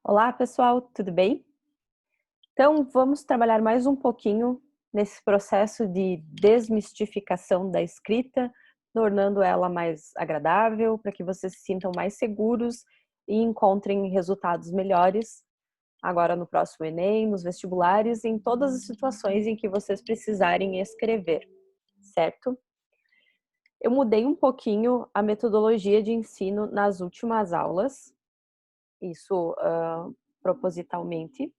Olá, pessoal, tudo bem? Então, vamos trabalhar mais um pouquinho nesse processo de desmistificação da escrita, tornando ela mais agradável, para que vocês se sintam mais seguros e encontrem resultados melhores agora no próximo Enem, nos vestibulares, em todas as situações em que vocês precisarem escrever, certo? Eu mudei um pouquinho a metodologia de ensino nas últimas aulas, isso propositalmente,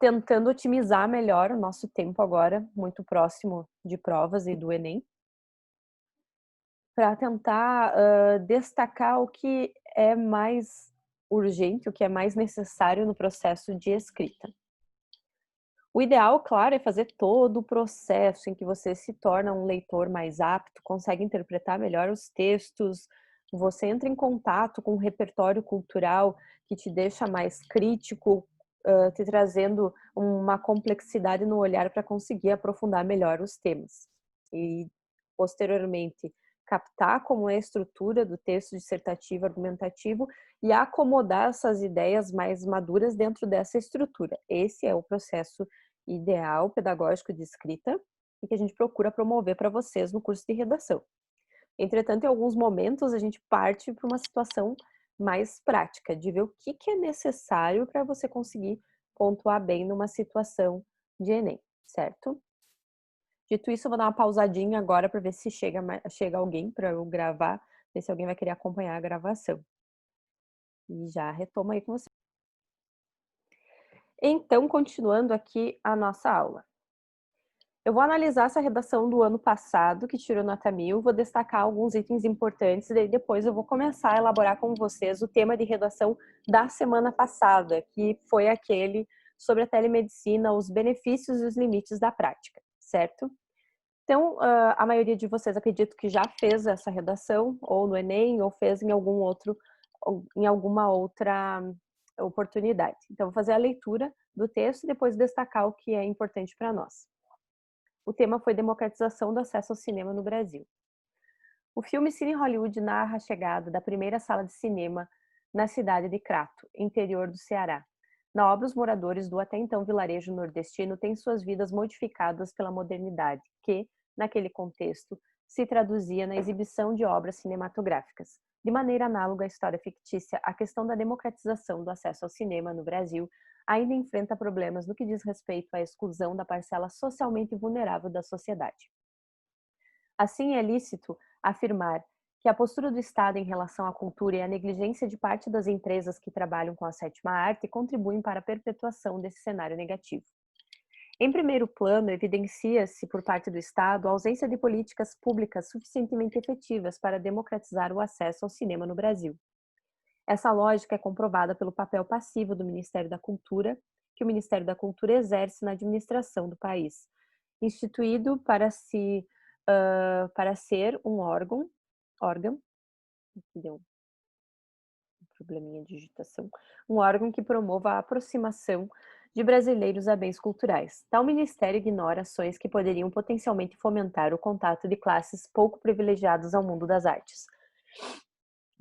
tentando otimizar melhor o nosso tempo agora, muito próximo de provas e do Enem, para tentar destacar o que é mais urgente, o que é mais necessário no processo de escrita. O ideal, claro, é fazer todo o processo em que você se torna um leitor mais apto, consegue interpretar melhor os textos, você entra em contato com um repertório cultural que te deixa mais crítico, te trazendo uma complexidade no olhar para conseguir aprofundar melhor os temas. E, posteriormente, captar como é a estrutura do texto dissertativo argumentativo e acomodar essas ideias mais maduras dentro dessa estrutura. Esse é o processo ideal pedagógico de escrita e que a gente procura promover para vocês no curso de redação. Entretanto, em alguns momentos a gente parte para uma situação mais prática, de ver o que é necessário para você conseguir pontuar bem numa situação de Enem, certo? Dito isso, eu vou dar uma pausadinha agora para ver se chega alguém para eu gravar, ver se alguém vai querer acompanhar a gravação. E já retomo aí com você. Então, continuando aqui a nossa aula. Eu vou analisar essa redação do ano passado, que tirou nota 1000, vou destacar alguns itens importantes, e depois eu vou começar a elaborar com vocês o tema de redação da semana passada, que foi aquele sobre a telemedicina, os benefícios e os limites da prática, certo? Então, a maioria de vocês acredito que já fez essa redação, ou no Enem, ou fez em em alguma outra oportunidade. Então, vou fazer a leitura do texto e depois destacar o que é importante para nós. O tema foi democratização do acesso ao cinema no Brasil. O filme Cine Hollywood narra a chegada da primeira sala de cinema na cidade de Crato, interior do Ceará. Na obra, os moradores do até então vilarejo nordestino têm suas vidas modificadas pela modernidade, que, naquele contexto, se traduzia na exibição de obras cinematográficas. De maneira análoga à história fictícia, a questão da democratização do acesso ao cinema no Brasil ainda enfrenta problemas no que diz respeito à exclusão da parcela socialmente vulnerável da sociedade. Assim, é lícito afirmar que a postura do Estado em relação à cultura e a negligência de parte das empresas que trabalham com a sétima arte contribuem para a perpetuação desse cenário negativo. Em primeiro plano, evidencia-se por parte do Estado a ausência de políticas públicas suficientemente efetivas para democratizar o acesso ao cinema no Brasil. Essa lógica é comprovada pelo papel passivo do Ministério da Cultura, que o Ministério da Cultura exerce na administração do país, instituído para ser um órgão, deu um probleminha de digitação, um órgão que promova a aproximação de brasileiros a bens culturais. Tal ministério ignora ações que poderiam potencialmente fomentar o contato de classes pouco privilegiadas ao mundo das artes,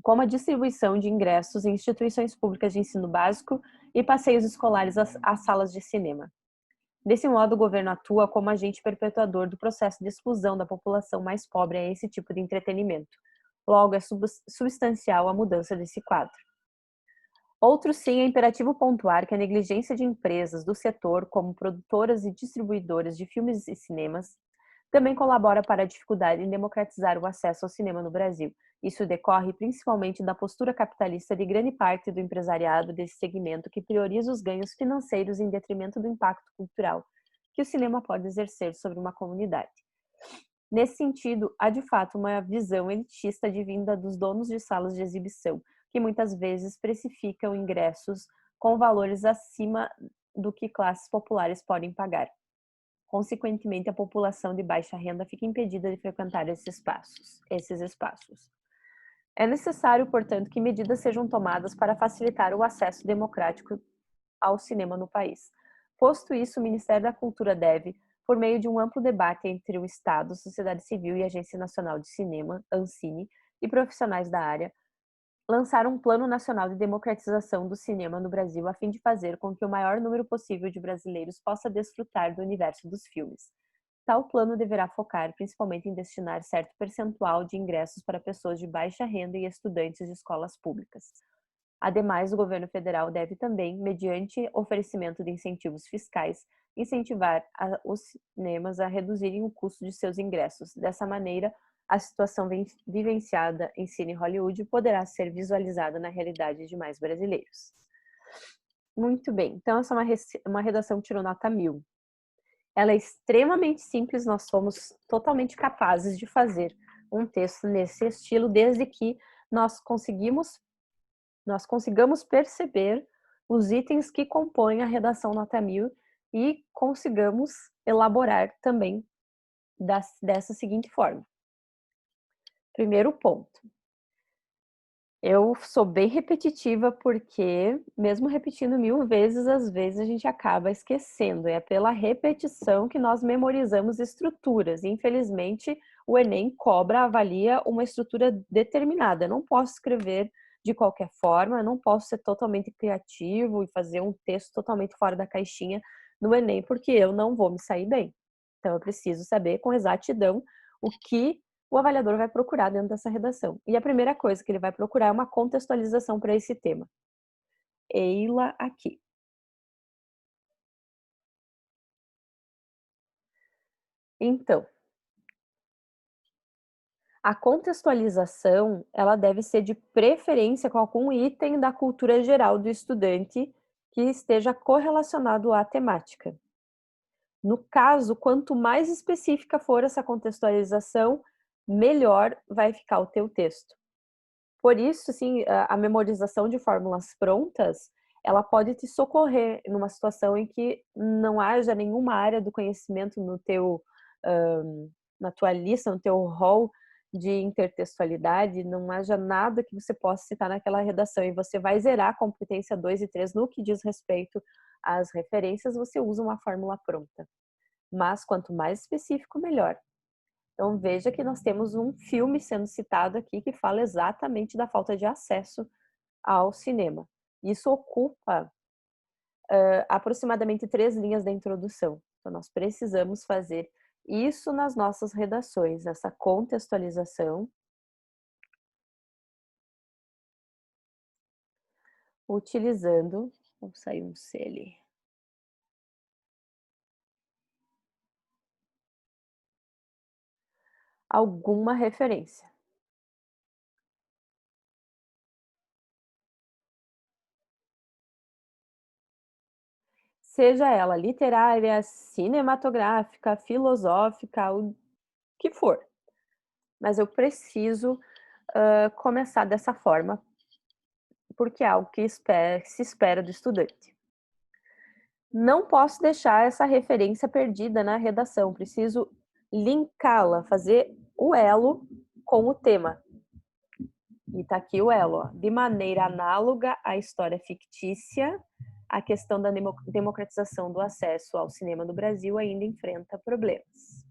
como a distribuição de ingressos em instituições públicas de ensino básico e passeios escolares às salas de cinema. Desse modo, o governo atua como agente perpetuador do processo de exclusão da população mais pobre a esse tipo de entretenimento. Logo, é substancial a mudança desse quadro. Outro sim, é imperativo pontuar que a negligência de empresas do setor, como produtoras e distribuidoras de filmes e cinemas, também colabora para a dificuldade em democratizar o acesso ao cinema no Brasil. Isso decorre principalmente da postura capitalista de grande parte do empresariado desse segmento que prioriza os ganhos financeiros em detrimento do impacto cultural que o cinema pode exercer sobre uma comunidade. Nesse sentido, há de fato uma visão elitista advinda dos donos de salas de exibição, que muitas vezes precificam ingressos com valores acima do que classes populares podem pagar. Consequentemente, a população de baixa renda fica impedida de frequentar esses espaços. É necessário, portanto, que medidas sejam tomadas para facilitar o acesso democrático ao cinema no país. Posto isso, o Ministério da Cultura deve, por meio de um amplo debate entre o Estado, sociedade civil e Agência Nacional de Cinema, Ancine, e profissionais da área, Lançar um Plano Nacional de Democratização do Cinema no Brasil a fim de fazer com que o maior número possível de brasileiros possa desfrutar do universo dos filmes. Tal plano deverá focar principalmente em destinar certo percentual de ingressos para pessoas de baixa renda e estudantes de escolas públicas. Ademais, o governo federal deve também, mediante oferecimento de incentivos fiscais, incentivar os cinemas a reduzirem o custo de seus ingressos. Dessa maneira, a situação vivenciada em Cine Hollywood poderá ser visualizada na realidade de mais brasileiros. Muito bem, então essa é uma redação que tirou nota 1000. Ela é extremamente simples, nós somos totalmente capazes de fazer um texto nesse estilo, desde que nós consigamos perceber os itens que compõem a redação nota 1000 e consigamos elaborar também dessa seguinte forma. Primeiro ponto. Eu sou bem repetitiva porque, mesmo repetindo 1000 vezes, às vezes a gente acaba esquecendo. É pela repetição que nós memorizamos estruturas. Infelizmente, o Enem cobra, avalia uma estrutura determinada. Eu não posso escrever de qualquer forma, não posso ser totalmente criativo e fazer um texto totalmente fora da caixinha no Enem, porque eu não vou me sair bem. Então, eu preciso saber com exatidão o que o avaliador vai procurar dentro dessa redação. E a primeira coisa que ele vai procurar é uma contextualização para esse tema. Eila aqui. Então, a contextualização, ela deve ser de preferência com algum item da cultura geral do estudante que esteja correlacionado à temática. No caso, quanto mais específica for essa contextualização, melhor vai ficar o teu texto. Por isso, assim, a memorização de fórmulas prontas, ela pode te socorrer numa situação em que não haja nenhuma área do conhecimento na tua lista, no teu rol de intertextualidade, não haja nada que você possa citar naquela redação e você vai zerar a competência 2 e 3 no que diz respeito às referências, você usa uma fórmula pronta. Mas quanto mais específico, melhor. Então veja que nós temos um filme sendo citado aqui que fala exatamente da falta de acesso ao cinema. Isso ocupa aproximadamente 3 linhas da introdução. Então nós precisamos fazer isso nas nossas redações, essa contextualização, utilizando, vou sair um C ali, alguma referência. Seja ela literária, cinematográfica, filosófica, o que for. Mas eu preciso começar dessa forma, porque é algo que se espera do estudante. Não posso deixar essa referência perdida na redação, preciso linká-la, fazer o elo com o tema. E tá aqui o elo, ó. De maneira análoga à história fictícia, a questão da democratização do acesso ao cinema no Brasil ainda enfrenta problemas.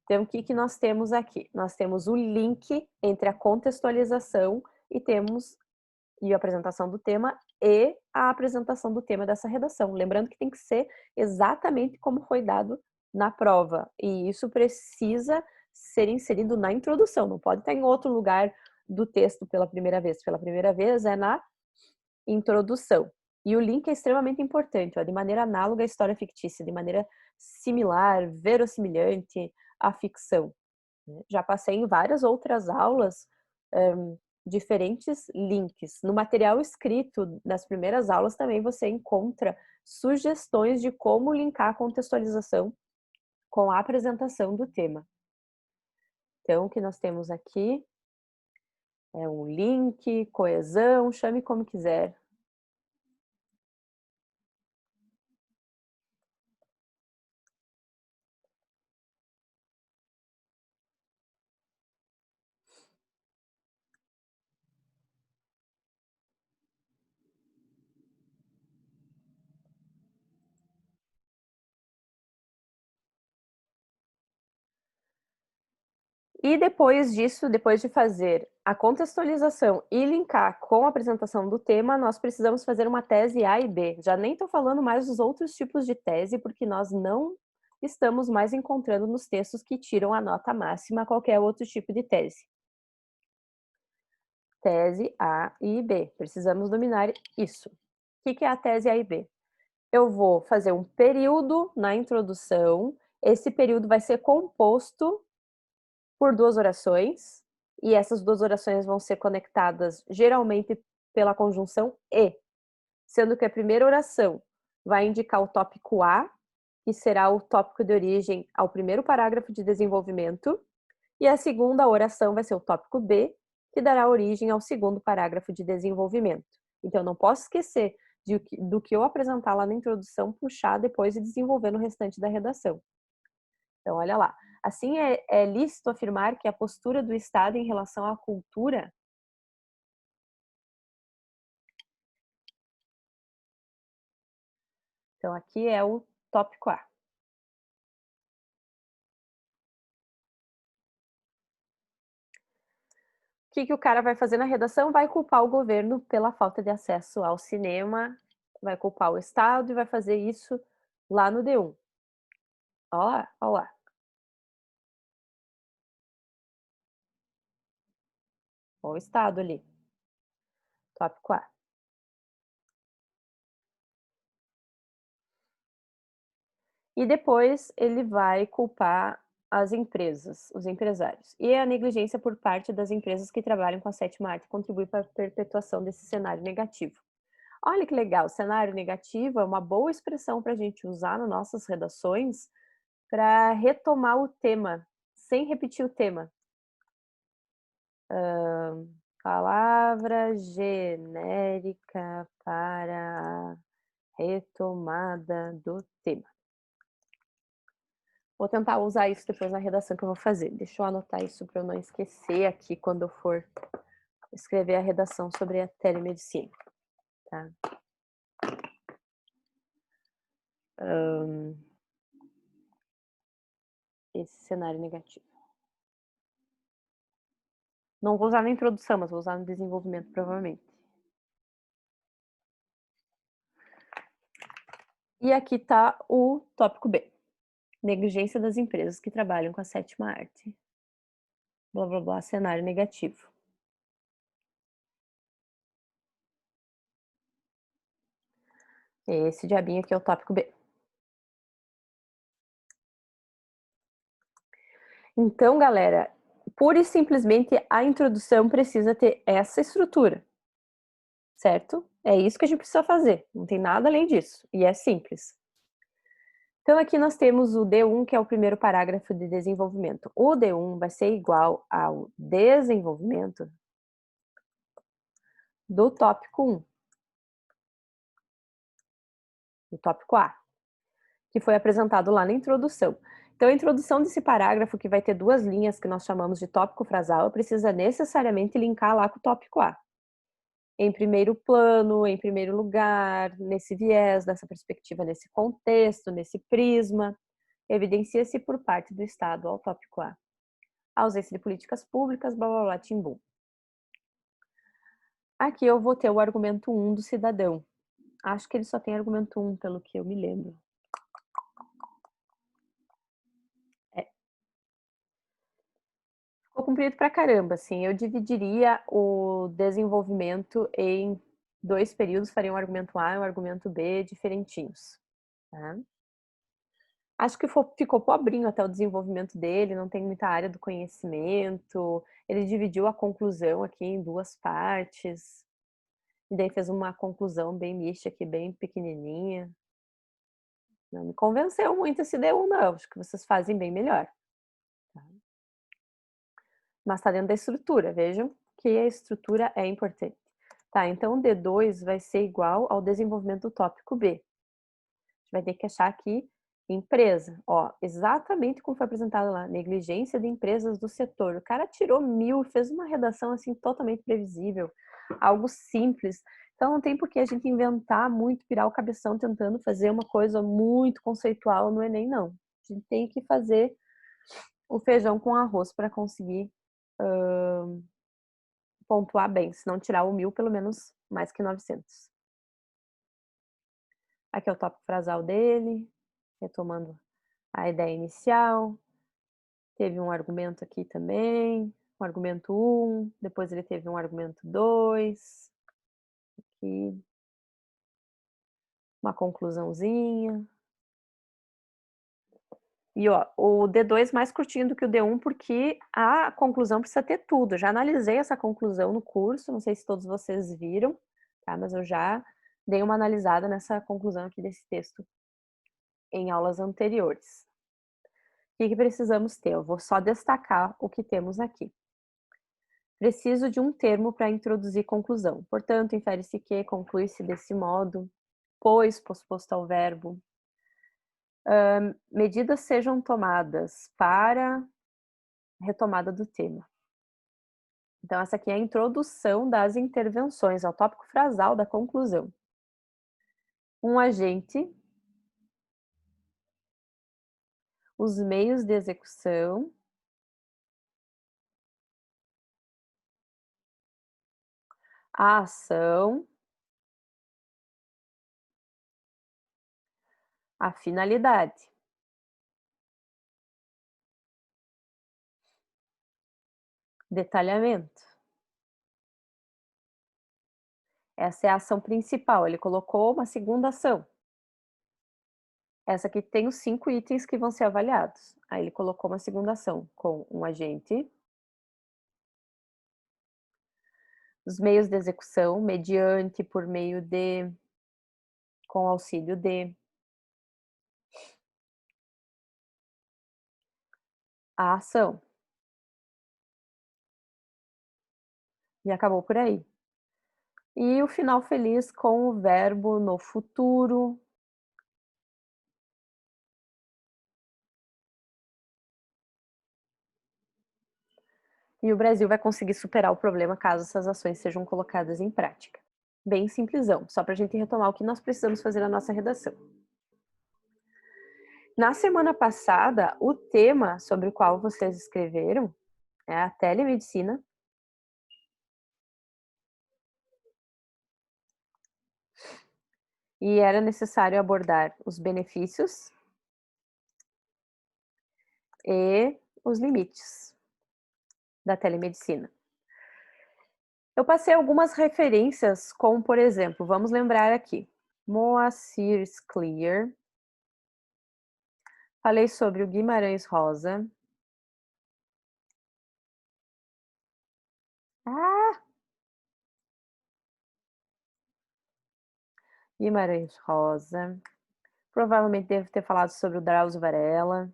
Então, o que nós temos aqui? Nós temos o link entre a contextualização e a apresentação do tema e a apresentação do tema dessa redação. Lembrando que tem que ser exatamente como foi dado na prova. E isso precisa ser inserido na introdução, não pode estar em outro lugar do texto pela primeira vez. Pela primeira vez é na introdução. E o link é extremamente importante, ó, de maneira análoga à história fictícia, de maneira similar, verossimilhante à ficção. Já passei em várias outras aulas diferentes links. No material escrito das primeiras aulas também você encontra sugestões de como linkar a contextualização com a apresentação do tema. Então, o que nós temos aqui é um link, coesão, chame como quiser. E depois disso, depois de fazer a contextualização e linkar com a apresentação do tema, nós precisamos fazer uma tese A e B. Já nem estou falando mais dos outros tipos de tese, porque nós não estamos mais encontrando nos textos que tiram a nota máxima qualquer outro tipo de tese. Tese A e B. Precisamos dominar isso. O que é a tese A e B? Eu vou fazer um período na introdução. Esse período vai ser composto por 2 orações, e essas 2 orações vão ser conectadas geralmente pela conjunção e, sendo que a primeira oração vai indicar o tópico A, que será o tópico de origem ao primeiro parágrafo de desenvolvimento, e a segunda oração vai ser o tópico B, que dará origem ao segundo parágrafo de desenvolvimento. Então, não posso esquecer do que eu apresentar lá na introdução, puxar depois e desenvolver no restante da redação. Então, olha lá. Assim, é lícito afirmar que a postura do Estado em relação à cultura então, aqui é o tópico A. O que o cara vai fazer na redação? Vai culpar o governo pela falta de acesso ao cinema, vai culpar o Estado e vai fazer isso lá no D1. Ó lá, ó lá. Ó o Estado ali. Tópico A. E depois ele vai culpar as empresas, os empresários. E a negligência por parte das empresas que trabalham com a sétima arte contribui para a perpetuação desse cenário negativo. Olha que legal, cenário negativo é uma boa expressão para a gente usar nas nossas redações para retomar o tema, sem repetir o tema. Palavra genérica para a retomada do tema. Vou tentar usar isso depois na redação que eu vou fazer. Deixa eu anotar isso para eu não esquecer aqui quando eu for escrever a redação sobre a telemedicina. Tá? Esse cenário negativo. Não vou usar na introdução, mas vou usar no desenvolvimento, provavelmente. E aqui está o tópico B. Negligência das empresas que trabalham com a sétima arte. Blá, blá, blá, cenário negativo. Esse diabinho aqui é o tópico B. Então, galera, pura e simplesmente a introdução precisa ter essa estrutura, certo? É isso que a gente precisa fazer, não tem nada além disso, e é simples. Então, aqui nós temos o D1, que é o primeiro parágrafo de desenvolvimento. O D1 vai ser igual ao desenvolvimento do tópico 1, do tópico A, que foi apresentado lá na introdução. Então, a introdução desse parágrafo, que vai ter 2 linhas que nós chamamos de tópico frasal, precisa necessariamente linkar lá com o tópico A. Em primeiro plano, em primeiro lugar, nesse viés, nessa perspectiva, nesse contexto, nesse prisma, evidencia-se por parte do Estado ao tópico A. A ausência de políticas públicas, blá, blá, blá, timbum. Aqui eu vou ter o argumento 1 do cidadão. Acho que ele só tem argumento 1, pelo que eu me lembro. Ficou comprido pra caramba, assim. Eu dividiria o desenvolvimento em 2 períodos, faria um argumento A e um argumento B diferentinhos, tá? Acho que ficou pobrinho até o desenvolvimento dele, não tem muita área do conhecimento. Ele dividiu a conclusão aqui em 2 partes, e daí fez uma conclusão bem mista aqui, bem pequenininha. Não me convenceu muito esse D1 não, acho que vocês fazem bem melhor. Tá? Mas tá dentro da estrutura, vejam que a estrutura é importante. Tá, então o D2 vai ser igual ao desenvolvimento do tópico B. A gente vai ter que achar aqui empresa, ó, exatamente como foi apresentado lá, negligência de empresas do setor. O cara tirou 1000, fez uma redação assim totalmente previsível, algo simples. Então não tem por que a gente inventar muito, pirar o cabeção tentando fazer uma coisa muito conceitual no Enem, não. A gente tem que fazer o feijão com arroz para conseguir pontuar bem, se não tirar o 1000, pelo menos mais que 900. Aqui é o tópico frasal dele, retomando a ideia inicial. Teve um argumento aqui também, um argumento 1, depois ele teve um argumento 2, aqui, uma conclusãozinha. E ó, o D2 mais curtinho do que o D1, porque a conclusão precisa ter tudo. Eu já analisei essa conclusão no curso, não sei se todos vocês viram, tá? Mas eu já dei uma analisada nessa conclusão aqui desse texto em aulas anteriores. O que precisamos ter? Eu vou só destacar o que temos aqui. Preciso de um termo para introduzir conclusão. Portanto, infere-se que, conclui-se desse modo, pois, posposto ao verbo. Medidas sejam tomadas para retomada do tema. Então, essa aqui é a introdução das intervenções, ao tópico frasal da conclusão. Um agente, os meios de execução, a ação, a finalidade. Detalhamento. Essa é a ação principal, ele colocou uma segunda ação. Essa aqui tem os 5 itens que vão ser avaliados. Aí ele colocou uma segunda ação com um agente, os meios de execução, mediante, por meio de, com auxílio de, a ação. E acabou por aí. E o final feliz com o verbo no futuro. E o Brasil vai conseguir superar o problema caso essas ações sejam colocadas em prática. Bem simplesão, só para a gente retomar o que nós precisamos fazer na nossa redação. Na semana passada, o tema sobre o qual vocês escreveram é a telemedicina. E era necessário abordar os benefícios e os limites da telemedicina. Eu passei algumas referências, como por exemplo, vamos lembrar aqui, Moacir Scliar, falei sobre o Guimarães Rosa. Guimarães Rosa. Provavelmente devo ter falado sobre o Drauzio Varela.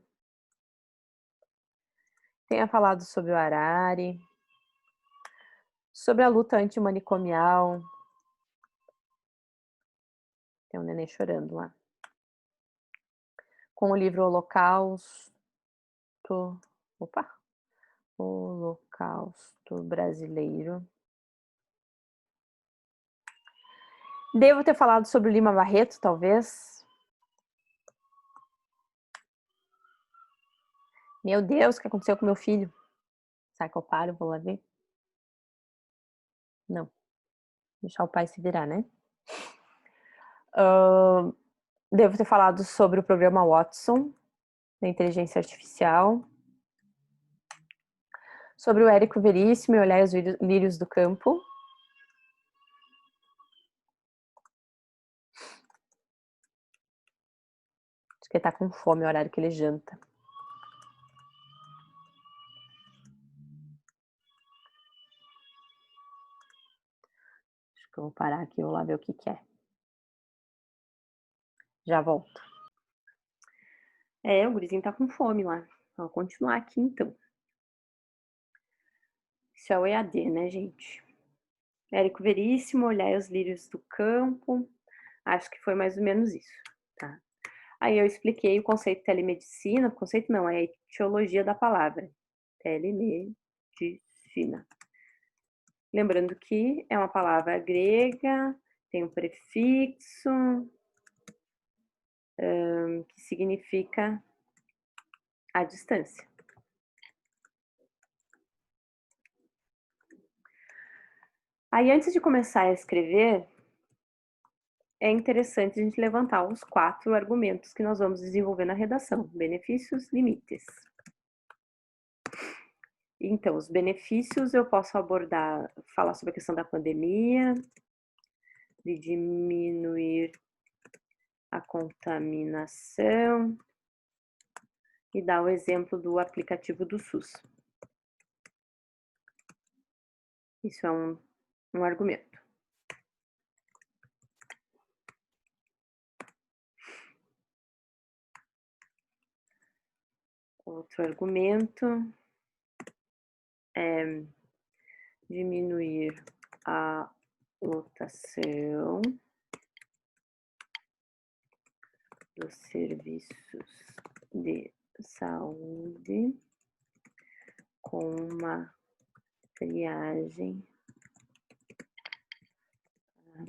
Tenha falado sobre o Harari. Sobre a luta antimanicomial. Tem um neném chorando lá. Com o livro Holocausto. Opa! Holocausto Brasileiro. Devo ter falado sobre o Lima Barreto, talvez. Meu Deus, o que aconteceu com meu filho? Será que eu paro? Vou lá ver. Não. Deixar o pai se virar, né? Devo ter falado sobre o programa Watson, da inteligência artificial. Sobre o Érico Veríssimo e Olhar os Lírios do Campo. Acho que ele tá com fome, é o horário que ele janta. Acho que eu vou parar aqui e vou lá ver o que é. Já volto. O gurizinho tá com fome lá. Vou continuar aqui então. Isso é o EAD, né, gente? Érico Veríssimo, Olhar os Lírios do Campo. Acho que foi mais ou menos isso, tá? Aí eu expliquei o conceito de telemedicina. O conceito não, é a etiologia da palavra. Telemedicina. Lembrando que é uma palavra grega, tem um prefixo que significa a distância. Aí, antes de começar a escrever, é interessante a gente levantar os 4 argumentos que nós vamos desenvolver na redação: benefícios, limites. Então, os benefícios eu posso abordar, falar sobre a questão da pandemia, de diminuir a contaminação e dar o exemplo do aplicativo do SUS. Isso é um argumento. Outro argumento é diminuir a lotação dos serviços de saúde com uma triagem à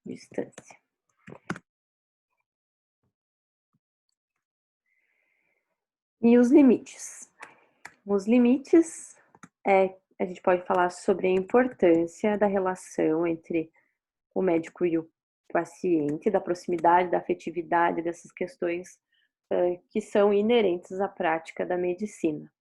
distância. E os limites? Os limites a gente pode falar sobre a importância da relação entre o médico e o paciente, da proximidade, da afetividade, dessas questões que são inerentes à prática da medicina.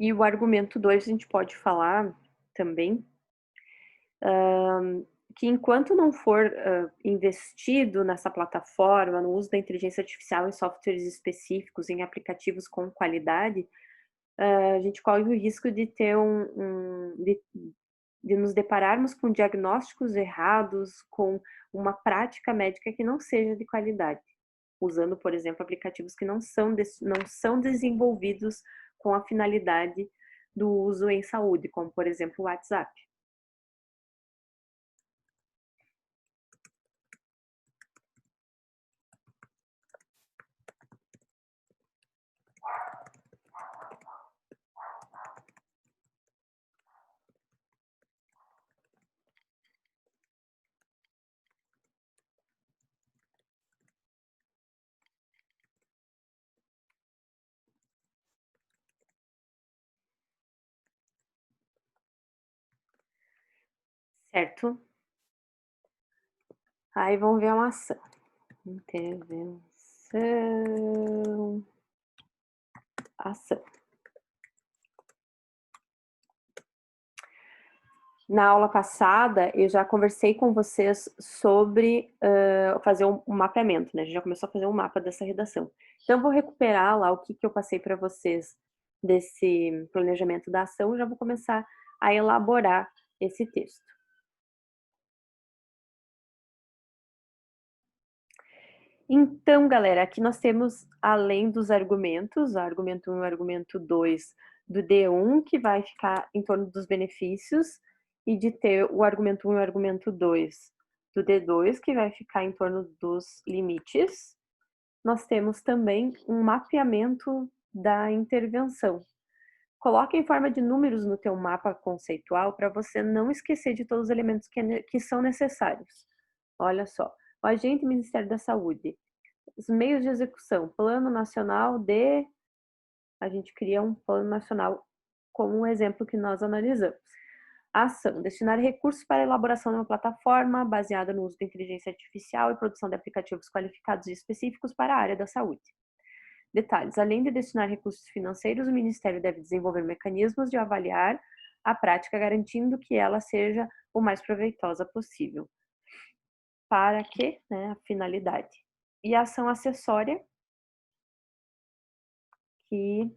E o argumento 2 a gente pode falar também que enquanto não for investido nessa plataforma, no uso da inteligência artificial em softwares específicos, em aplicativos com qualidade, a gente corre o risco de ter de nos depararmos com diagnósticos errados, com uma prática médica que não seja de qualidade, usando, por exemplo, aplicativos que não são desenvolvidos com a finalidade do uso em saúde, como, por exemplo, o WhatsApp. Certo? Aí vamos ver uma ação. Intervenção. Ação. Na aula passada, eu já conversei com vocês sobre fazer um mapeamento, né? A gente já começou a fazer um mapa dessa redação. Então, eu vou recuperar lá o que eu passei para vocês desse planejamento da ação e já vou começar a elaborar esse texto. Então, galera, aqui nós temos, além dos argumentos, argumento 1 e argumento 2 do D1, que vai ficar em torno dos benefícios, e de ter o argumento 1 e o argumento 2 do D2, que vai ficar em torno dos limites. Nós temos também um mapeamento da intervenção. Coloque em forma de números no teu mapa conceitual para você não esquecer de todos os elementos que são necessários. Olha só, o agente Ministério da Saúde, os meios de execução, Plano Nacional de... A gente cria um Plano Nacional como um exemplo que nós analisamos. Ação, destinar recursos para a elaboração de uma plataforma baseada no uso da inteligência artificial e produção de aplicativos qualificados e específicos para a área da saúde. Detalhes, além de destinar recursos financeiros, o Ministério deve desenvolver mecanismos de avaliar a prática, garantindo que ela seja o mais proveitosa possível. Para que, né, a finalidade. E a ação acessória, que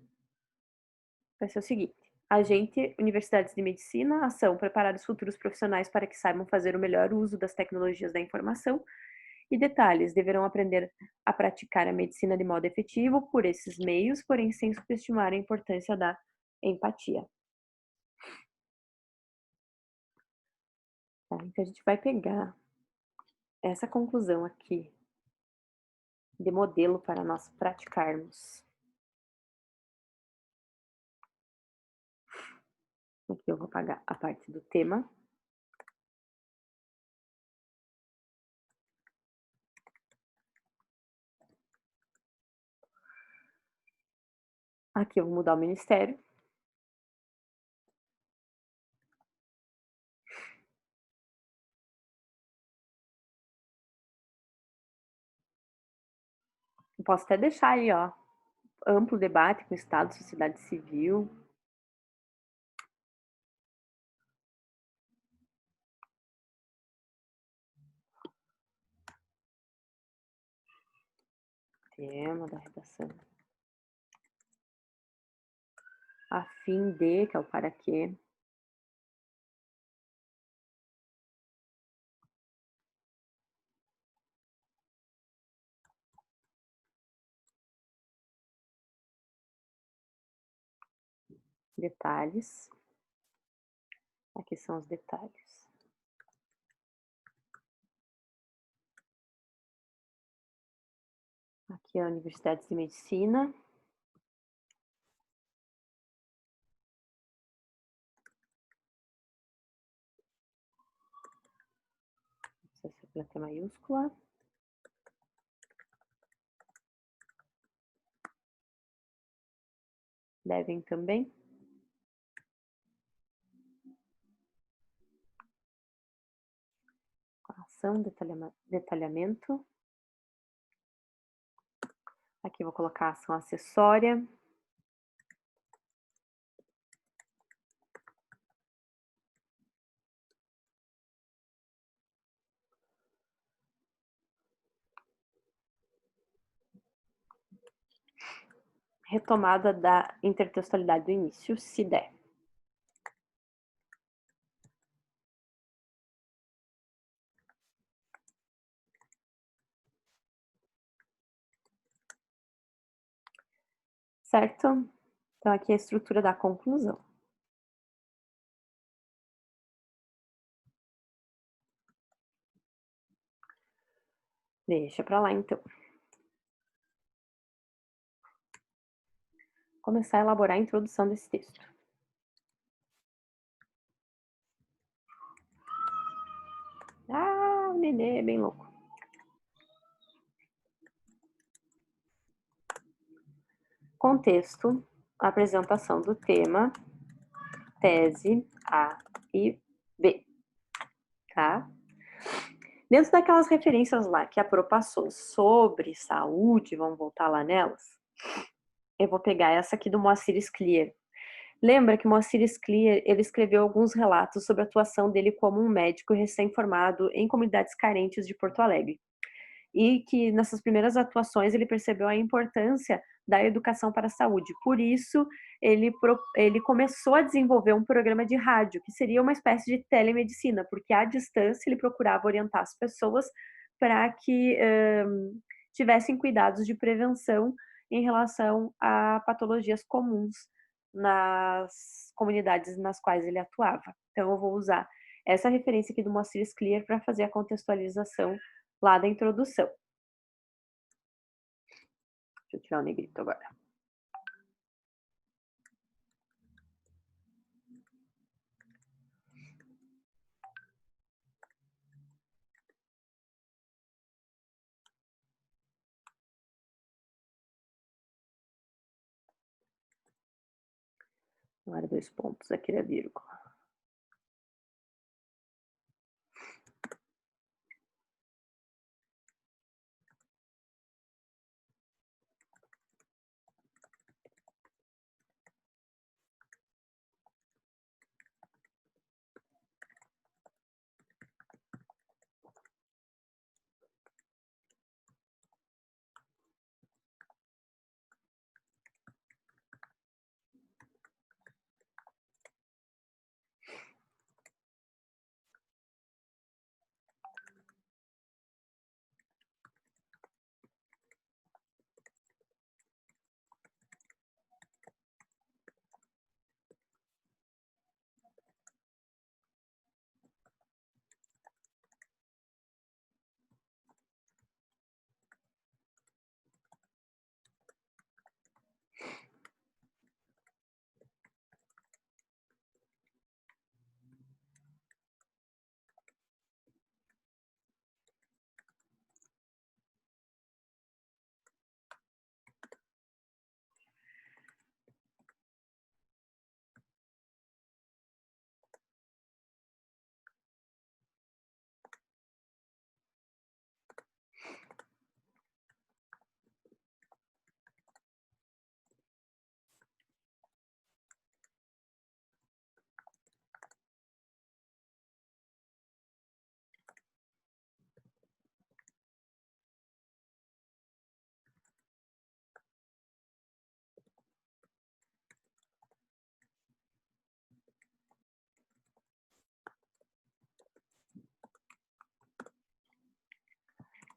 vai ser o seguinte: agente, universidades de medicina, ação, preparar os futuros profissionais para que saibam fazer o melhor uso das tecnologias da informação. E detalhes, deverão aprender a praticar a medicina de modo efetivo por esses meios, porém sem subestimar a importância da empatia. Tá, então a gente vai pegar essa conclusão aqui de modelo para nós praticarmos. Aqui eu vou apagar a parte do tema. Aqui eu vou mudar o ministério. Eu posso até deixar aí, ó, amplo debate com o Estado, sociedade civil. Tema da redação. A fim de, que é o para quê. Detalhes. Aqui são os detalhes. Aqui é a Universidade de Medicina. Essa é letra maiúscula. Devem também. Ação, detalhamento. Aqui eu vou colocar ação acessória. Retomada da intertextualidade do início, se der. Certo? Então, aqui é a estrutura da conclusão. Deixa para lá, então. Começar a elaborar a introdução desse texto. Ah, o nenê é bem louco. Contexto, apresentação do tema, tese A e B, tá? Dentro daquelas referências lá que a Pro passou sobre saúde, vamos voltar lá nelas, eu vou pegar essa aqui do Moacir Scliar. Lembra que Moacir Scliar, ele escreveu alguns relatos sobre a atuação dele como um médico recém-formado em comunidades carentes de Porto Alegre. E que nessas primeiras atuações ele percebeu a importância da educação para a saúde. Por isso, ele começou a desenvolver um programa de rádio, que seria uma espécie de telemedicina, porque à distância ele procurava orientar as pessoas para que tivessem cuidados de prevenção em relação a patologias comuns nas comunidades nas quais ele atuava. Então, eu vou usar essa referência aqui do Moacir Scliar para fazer a contextualização lá da introdução. Deixa eu tirar o negrito agora. Agora 2 pontos aqui da vírgula.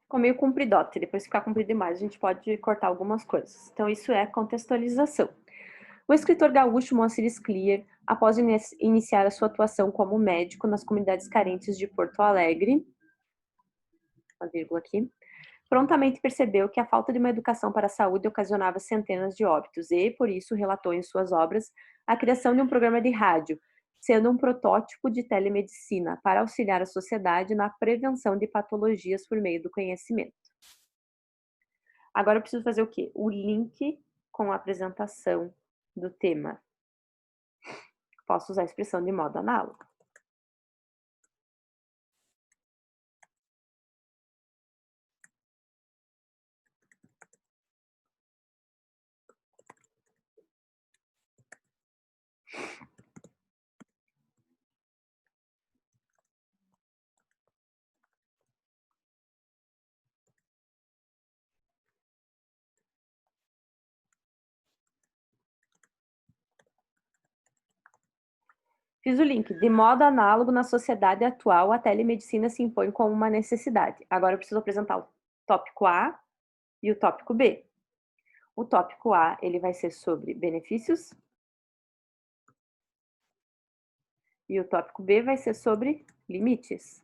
Ficou meio compridote, depois que ficar comprido demais, a gente pode cortar algumas coisas. Então, isso é contextualização. O escritor gaúcho Moacir Scliar, após iniciar a sua atuação como médico nas comunidades carentes de Porto Alegre, uma vírgula aqui, prontamente percebeu que a falta de uma educação para a saúde ocasionava centenas de óbitos e, por isso, relatou em suas obras a criação de um programa de rádio, sendo um protótipo de telemedicina para auxiliar a sociedade na prevenção de patologias por meio do conhecimento. Agora eu preciso fazer o quê? O link com a apresentação do tema. Posso usar a expressão de modo análogo. Fiz o link. De modo análogo, na sociedade atual, a telemedicina se impõe como uma necessidade. Agora eu preciso apresentar o tópico A e o tópico B. O tópico A, ele vai ser sobre benefícios. E o tópico B vai ser sobre limites.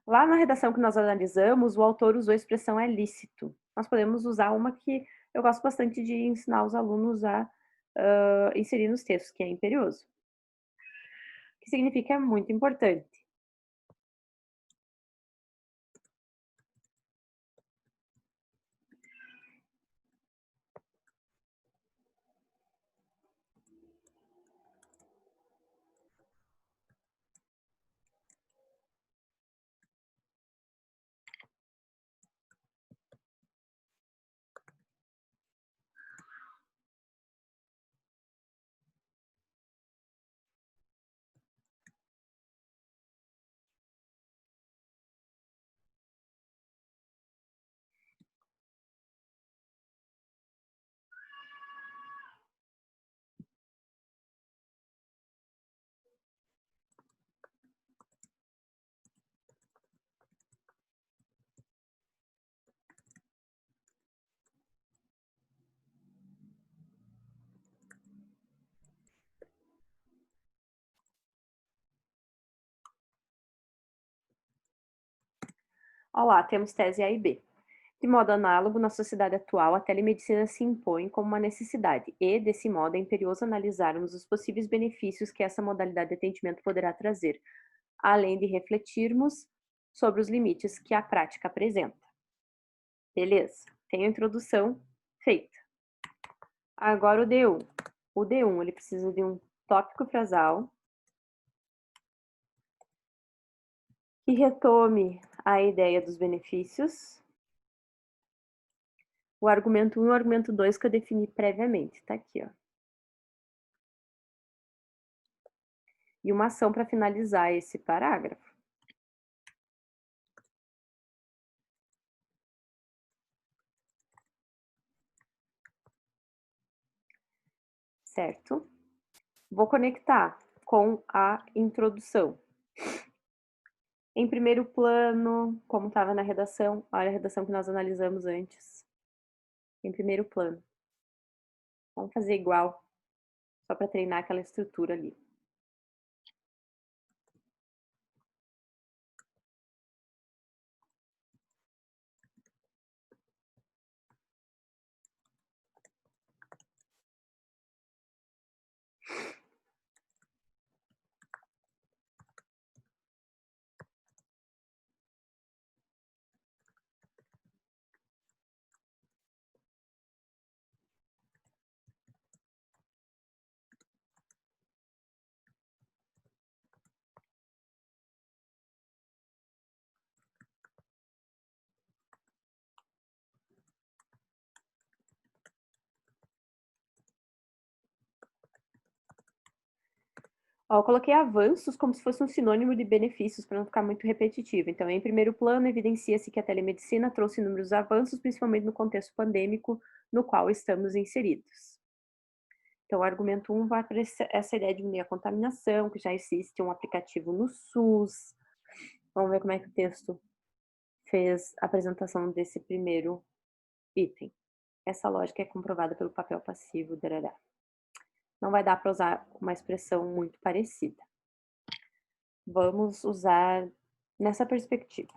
Lá na redação que nós analisamos, o autor usou a expressão é lícito. Nós podemos usar uma que eu gosto bastante de ensinar os alunos a inserir nos textos, que é imperioso. Que significa muito importante. Olá, temos tese A e B. De modo análogo, na sociedade atual, a telemedicina se impõe como uma necessidade e, desse modo, é imperioso analisarmos os possíveis benefícios que essa modalidade de atendimento poderá trazer, além de refletirmos sobre os limites que a prática apresenta. Beleza? Tem a introdução feita. Agora o D1. O D1, ele precisa de um tópico frasal que retome a ideia dos benefícios. O argumento 1 e o argumento 2 que eu defini previamente, tá aqui, ó. E uma ação para finalizar esse parágrafo. Certo? Vou conectar com a introdução. Em primeiro plano, como estava na redação, olha a redação que nós analisamos antes. Em primeiro plano. Vamos fazer igual, só para treinar aquela estrutura ali. Ó, eu coloquei avanços como se fosse um sinônimo de benefícios, para não ficar muito repetitivo. Então, em primeiro plano, evidencia-se que a telemedicina trouxe inúmeros avanços, principalmente no contexto pandêmico no qual estamos inseridos. Então, o argumento 1 vai para essa ideia de diminuir a contaminação, que já existe um aplicativo no SUS. Vamos ver como é que o texto fez a apresentação desse primeiro item. Essa lógica é comprovada pelo papel passivo, darará. Não vai dar para usar uma expressão muito parecida. Vamos usar nessa perspectiva.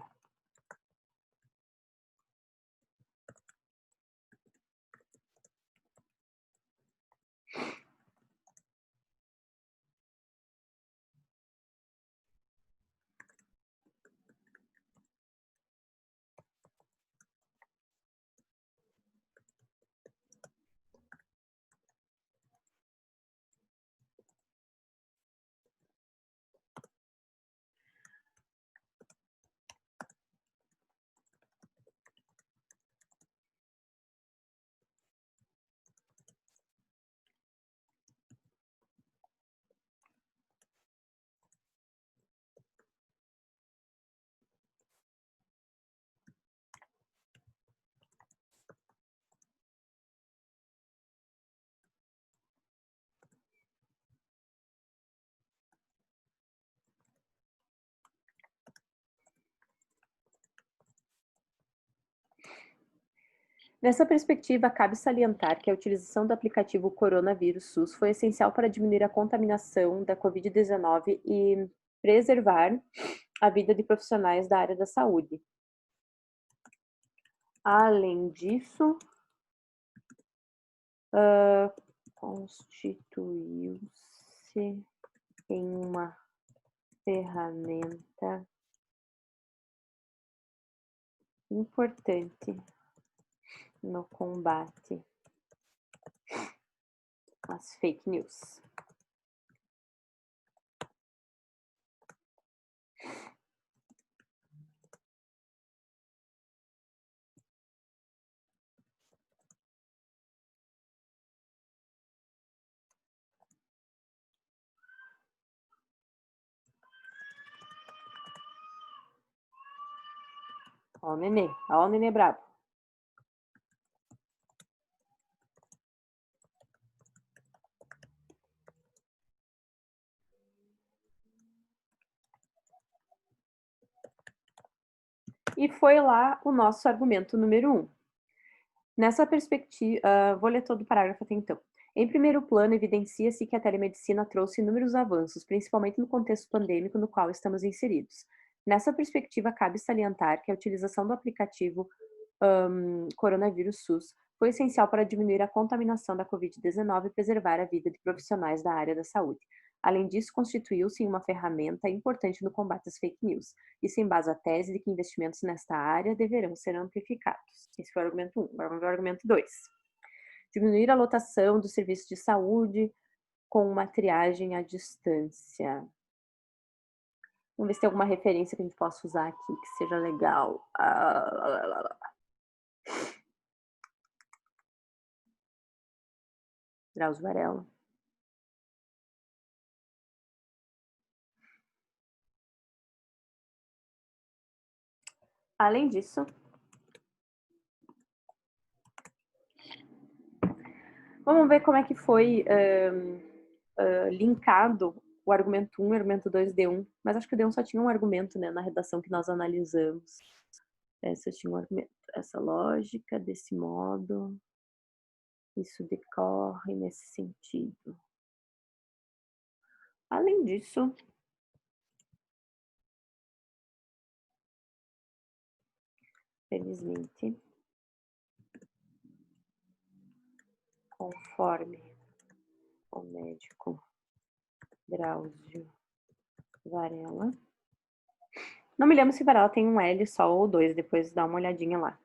Nessa perspectiva, cabe salientar que a utilização do aplicativo Coronavírus SUS foi essencial para diminuir a contaminação da Covid-19 e preservar a vida de profissionais da área da saúde. Além disso, constituiu-se em uma ferramenta importante no combate às fake news. Ó o nenê brabo. E foi lá o nosso argumento número 1. Nessa perspectiva, vou ler todo o parágrafo até então. Em primeiro plano, evidencia-se que a telemedicina trouxe inúmeros avanços, principalmente no contexto pandêmico no qual estamos inseridos. Nessa perspectiva, cabe salientar que a utilização do aplicativo Coronavírus SUS foi essencial para diminuir a contaminação da Covid-19 e preservar a vida de profissionais da área da saúde. Além disso, constituiu-se em uma ferramenta importante no combate às fake news. Isso embasa a tese de que investimentos nesta área deverão ser amplificados. Esse foi o argumento 1. Agora vamos ver o argumento 2. Diminuir a lotação do serviço de saúde com uma triagem à distância. Vamos ver se tem alguma referência que a gente possa usar aqui que seja legal. Drauzio Varela. Além disso, vamos ver como é que foi linkado o argumento 1 e o argumento 2 D1, mas acho que o D1 só tinha um argumento, né, na redação que nós analisamos. Essa tinha um argumento, essa lógica, desse modo, isso decorre nesse sentido. Além disso, felizmente, conforme o médico Drauzio Varela, não me lembro se Varela tem um L só ou dois, depois dá uma olhadinha lá.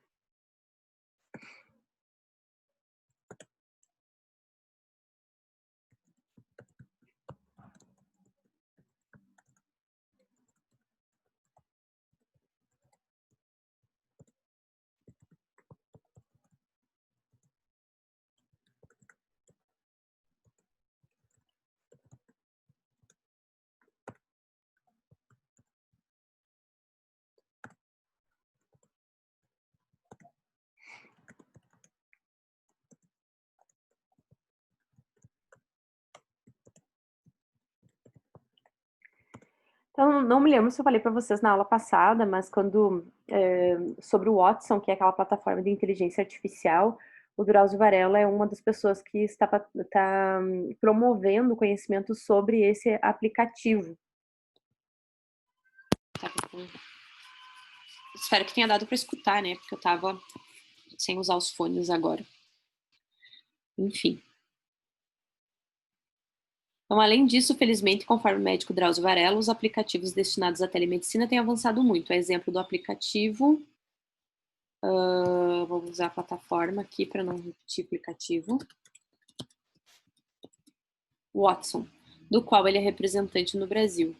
Então, não me lembro se eu falei para vocês na aula passada, mas sobre o Watson, que é aquela plataforma de inteligência artificial, o Drauzio Varela é uma das pessoas que está promovendo o conhecimento sobre esse aplicativo. Espero que tenha dado para escutar, né? Porque eu estava sem usar os fones agora. Enfim. Então, além disso, felizmente, conforme o médico Drauzio Varela, os aplicativos destinados à telemedicina têm avançado muito. A exemplo do aplicativo... vamos usar a plataforma aqui para não repetir o aplicativo. Watson, do qual ele é representante no Brasil.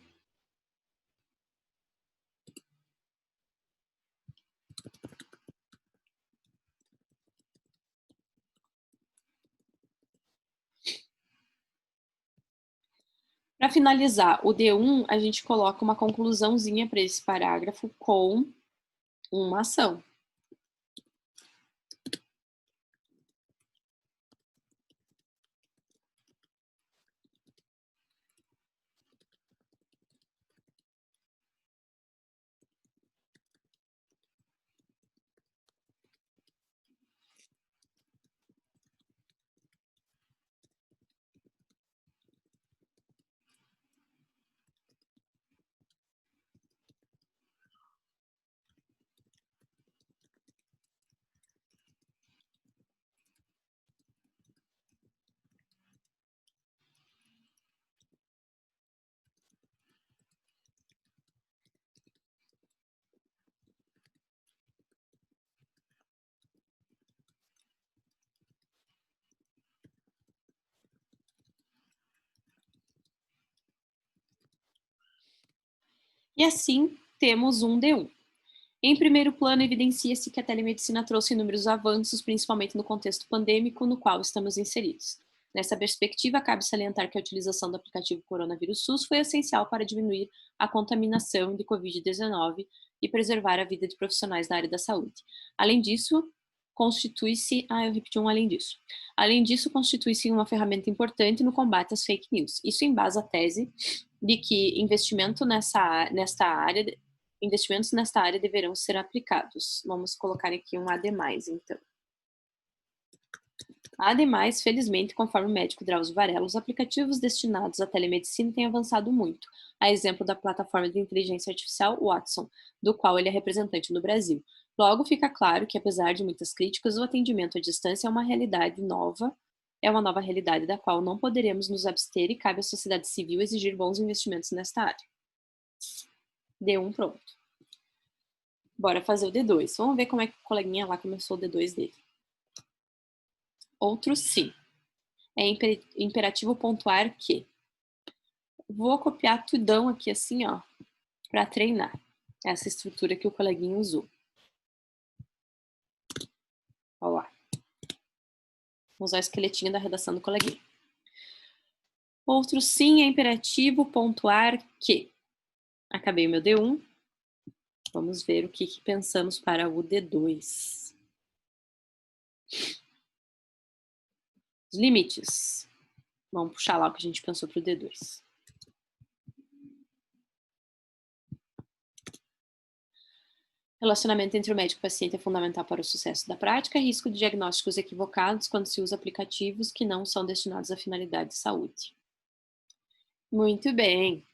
Para finalizar, o D1, a gente coloca uma conclusãozinha para esse parágrafo com uma ação. E assim, temos um D1. Em primeiro plano, evidencia-se que a telemedicina trouxe inúmeros avanços, principalmente no contexto pandêmico no qual estamos inseridos. Nessa perspectiva, cabe salientar que a utilização do aplicativo Coronavírus SUS foi essencial para diminuir a contaminação de Covid-19 e preservar a vida de profissionais da área da saúde. Além disso, constitui-se... eu repeti um além disso. Além disso, constitui-se uma ferramenta importante no combate às fake news. Isso embasa a tese de que investimentos nesta área deverão ser aplicados. Vamos colocar aqui um ademais, então. Ademais, felizmente, conforme o médico Drauzio Varela, os aplicativos destinados à telemedicina têm avançado muito, a exemplo da plataforma de inteligência artificial Watson, do qual ele é representante no Brasil. Logo, fica claro que, apesar de muitas críticas, o atendimento à distância é uma nova realidade da qual não poderemos nos abster e cabe à sociedade civil exigir bons investimentos nesta área. D1 pronto. Bora fazer o D2. Vamos ver como é que o coleguinha lá começou o D2 dele. Outro sim. É imperativo pontuar que. Vou copiar tudão aqui assim, ó, para treinar essa estrutura que o coleguinha usou. Olha lá. Vou usar o esqueletinho da redação do coleguinha. Outro sim é imperativo pontuar que. Acabei o meu D1. Vamos ver o que pensamos para o D2. Os limites. Vamos puxar lá o que a gente pensou para o D2. Relacionamento entre o médico e o paciente é fundamental para o sucesso da prática. Risco de diagnósticos equivocados quando se usa aplicativos que não são destinados à finalidade de saúde. Muito bem.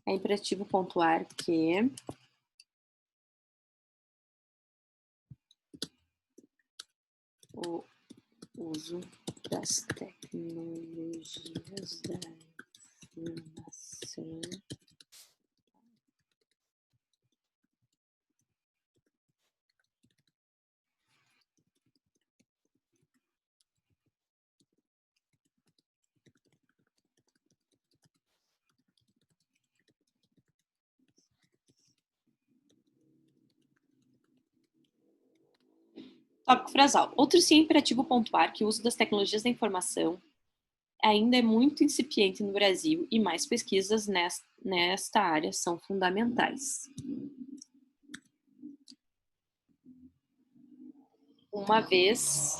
É imperativo pontuar que o uso das tecnologias da informação tópico frasal. Outro sim é imperativo pontuar que o uso das tecnologias da informação ainda é muito incipiente no Brasil e mais pesquisas nesta área são fundamentais. Uma vez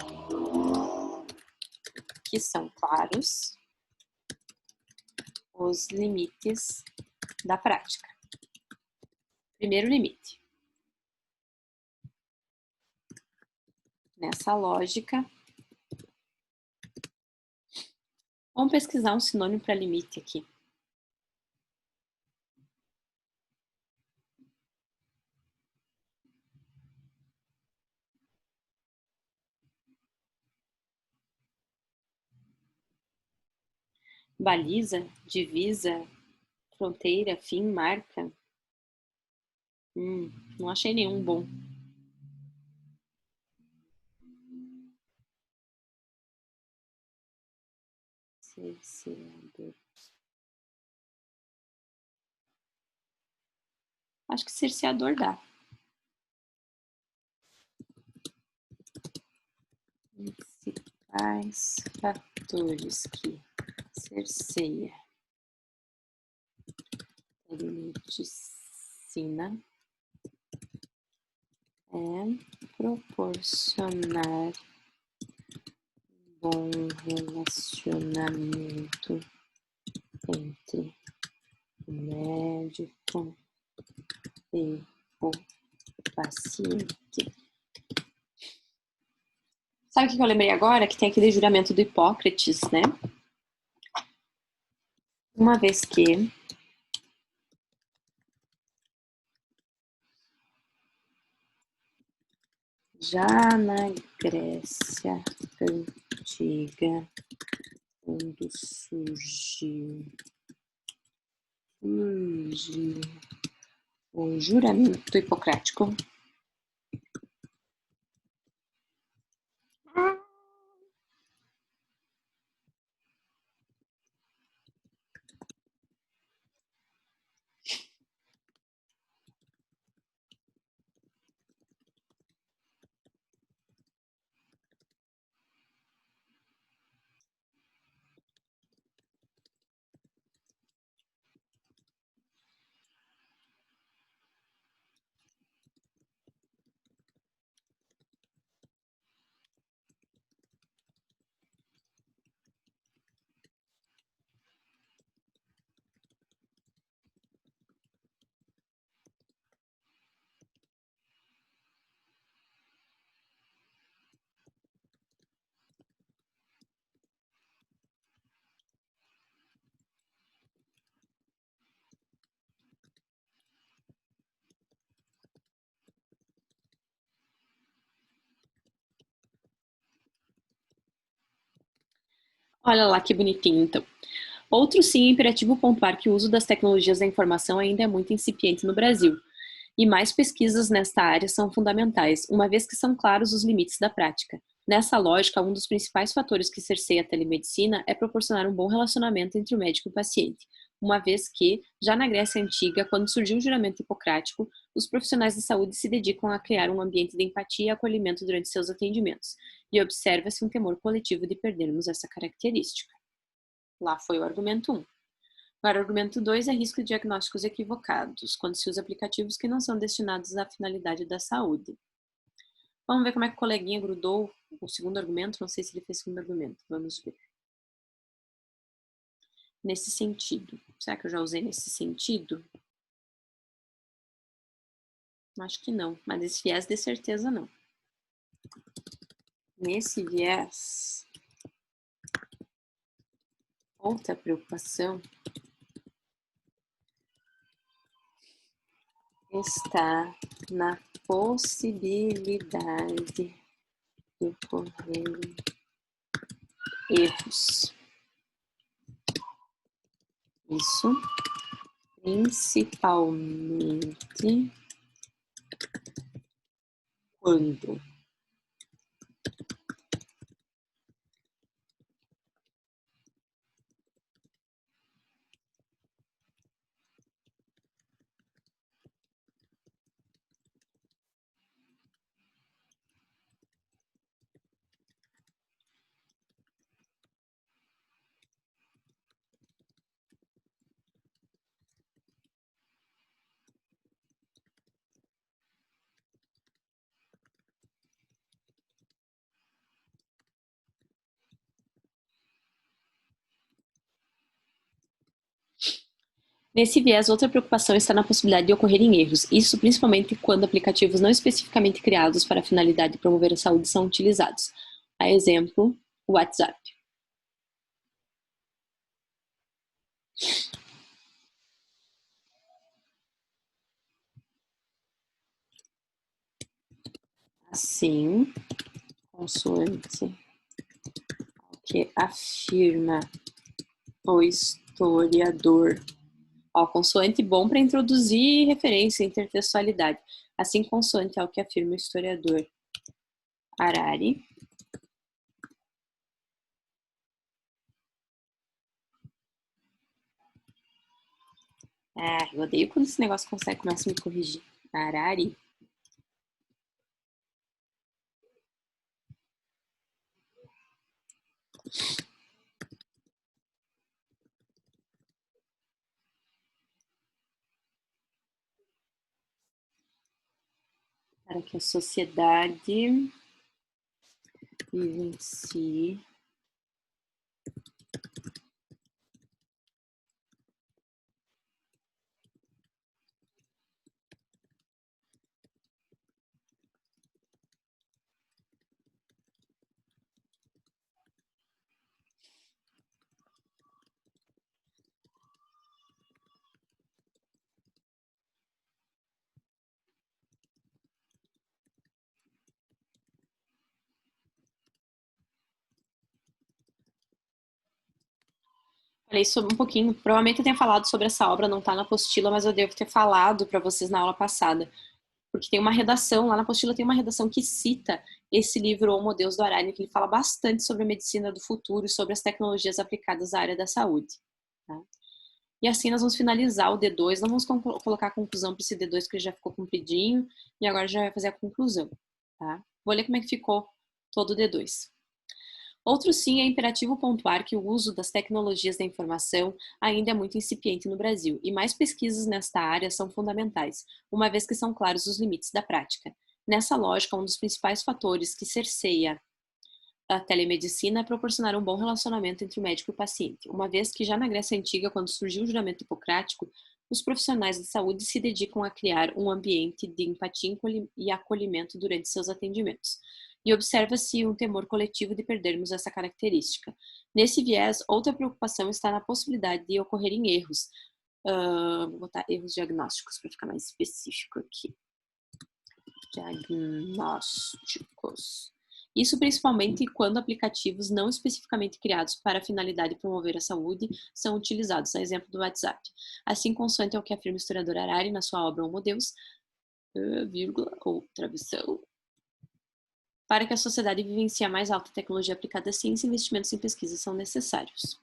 que são claros os limites da prática. Primeiro limite. Nessa lógica, vamos pesquisar um sinônimo para limite aqui. Baliza, divisa, fronteira, fim, marca. Não achei nenhum bom. Cerceador. Acho que cerceador dá. Principais fatores que cerceia telemedicina é proporcionar bom relacionamento entre o médico e o paciente. Sabe o que eu lembrei agora? Que tem aquele juramento do Hipócrates, né? Uma vez que já na Grécia Antiga, quando surgiu o juramento hipocrático, olha lá que bonitinho, então. Outro sim é imperativo pontuar que o uso das tecnologias da informação ainda é muito incipiente no Brasil, e mais pesquisas nesta área são fundamentais, uma vez que são claros os limites da prática. Nessa lógica, um dos principais fatores que cerceia a telemedicina é proporcionar um bom relacionamento entre o médico e o paciente, uma vez que, já na Grécia Antiga, quando surgiu o juramento hipocrático, os profissionais da saúde se dedicam a criar um ambiente de empatia e acolhimento durante seus atendimentos, e observa-se um temor coletivo de perdermos essa característica. Lá foi o argumento 1. Agora, o argumento 2 é risco de diagnósticos equivocados, quando se usa aplicativos que não são destinados à finalidade da saúde. Vamos ver como é que o coleguinha grudou o segundo argumento. Não sei se ele fez o segundo argumento. Vamos ver. Nesse sentido. Será que eu já usei nesse sentido? Acho que não, mas esse viés de certeza não. Nesse viés, outra preocupação está na possibilidade de ocorrerem erros. Isso principalmente quando Nesse viés, outra preocupação está na possibilidade de ocorrerem erros, isso principalmente quando aplicativos não especificamente criados para a finalidade de promover a saúde são utilizados. A exemplo, o WhatsApp. Assim, consoante o que afirma o historiador. Ó, consoante bom para introduzir referência, intertextualidade. Assim, consoante ao que afirma o historiador Harari. Ah, eu odeio quando esse negócio começa a me corrigir. Harari. Para que a sociedade vivencie falei sobre um pouquinho, provavelmente eu tenha falado sobre essa obra, não está na apostila, mas eu devo ter falado para vocês na aula passada, porque tem uma redação, lá na apostila tem uma redação que cita esse livro Homo Deus do Harari, que ele fala bastante sobre a medicina do futuro e sobre as tecnologias aplicadas à área da saúde. Tá? E assim nós vamos finalizar o D2, não vamos colocar a conclusão para esse D2 que já ficou compridinho, e agora já vai fazer a conclusão. Tá? Vou ler como é que ficou todo o D2. Outro sim, é imperativo pontuar que o uso das tecnologias da informação ainda é muito incipiente no Brasil, e mais pesquisas nesta área são fundamentais, uma vez que são claros os limites da prática. Nessa lógica, um dos principais fatores que cerceia a telemedicina é proporcionar um bom relacionamento entre o médico e o paciente, uma vez que já na Grécia Antiga, quando surgiu o juramento hipocrático, os profissionais de saúde se dedicam a criar um ambiente de empatia e acolhimento durante seus atendimentos. E observa-se um temor coletivo de perdermos essa característica. Nesse viés, outra preocupação está na possibilidade de ocorrerem erros. Vou botar erros diagnósticos para ficar mais específico aqui. Diagnósticos. Isso principalmente quando aplicativos não especificamente criados para a finalidade de promover a saúde são utilizados, a exemplo do WhatsApp. Assim, consoante ao que afirma o historiador Harari na sua obra Homo Deus, outra versão. Para que a sociedade vivencie a mais alta tecnologia aplicada à ciência, investimentos em pesquisa são necessários.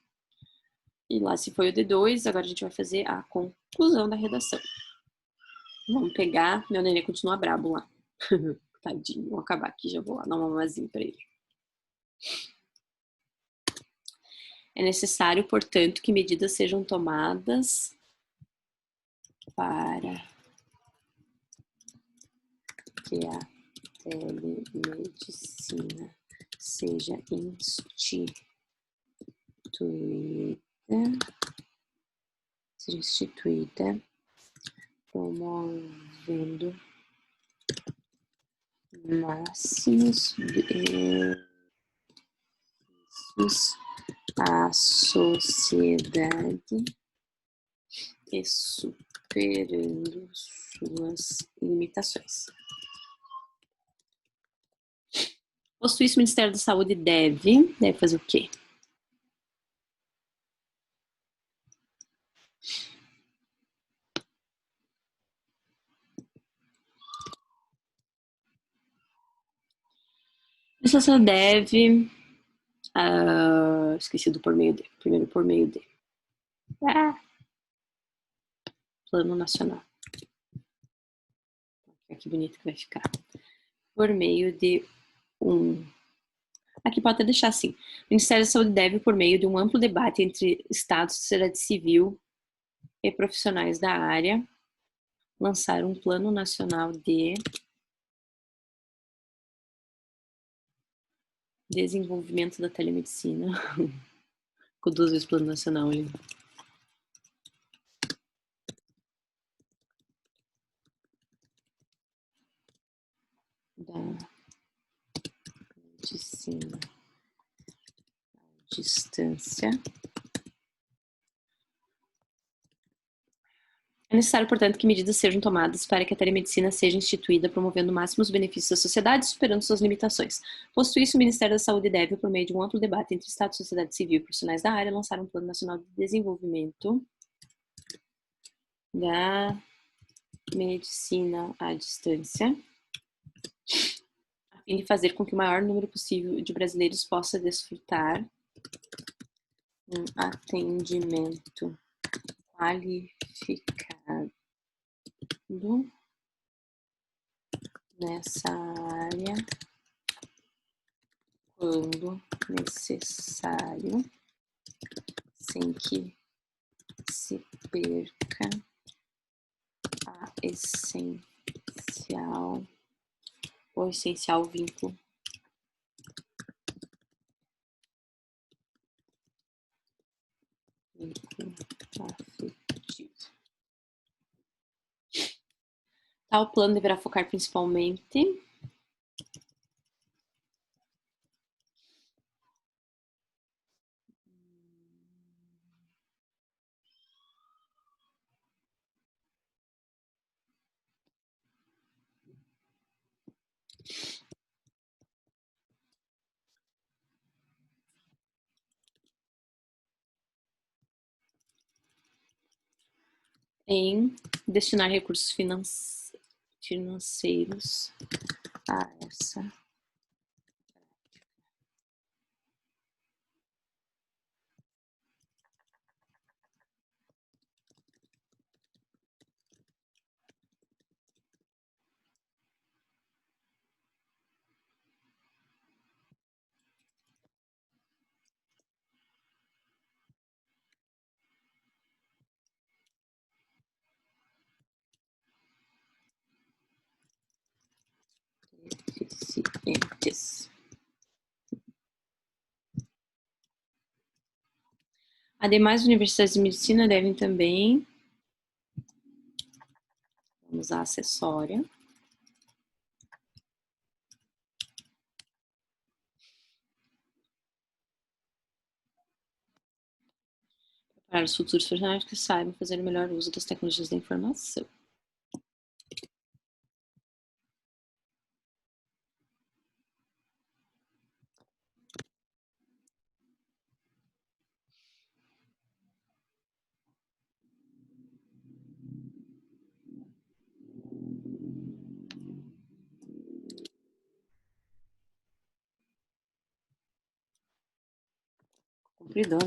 E lá se foi o D2, agora a gente vai fazer a conclusão da redação. Vamos pegar, meu neném continua brabo lá. Tadinho, vou acabar aqui, já vou lá dar uma mamazinha para ele. É necessário, portanto, que medidas sejam tomadas para que a telemedicina seja instituída, promovendo máximos benefícios à sociedade e superando suas limitações. Posto isso, o Ministério da Saúde deve fazer o quê? Você deve... esqueci do por meio de. Primeiro por meio de. Plano Nacional. Olha que bonito que vai ficar. Por meio de Aqui pode até deixar assim. O Ministério da Saúde deve, por meio de um amplo debate entre Estados, sociedade civil e profissionais da área, lançar um plano nacional de desenvolvimento da telemedicina. Com duas vezes plano nacional ali. ensino à distância. É necessário, portanto, que medidas sejam tomadas para que a telemedicina seja instituída, promovendo máximos benefícios à sociedade, superando suas limitações. Posto isso, o Ministério da Saúde deve, por meio de um amplo debate entre Estado, sociedade civil e profissionais da área, lançar um Plano Nacional de Desenvolvimento da Medicina à Distância, a fim de fazer com que o maior número possível de brasileiros possa desfrutar um atendimento qualificado nessa área quando necessário, sem que se perca o essencial vínculo afetivo. Tal plano deverá focar principalmente em destinar recursos financeiros a essa deficientes. Ademais, universidades de medicina devem também, vamos à acessória, para os futuros profissionais que saibam fazer o melhor uso das tecnologias da informação. Compridona.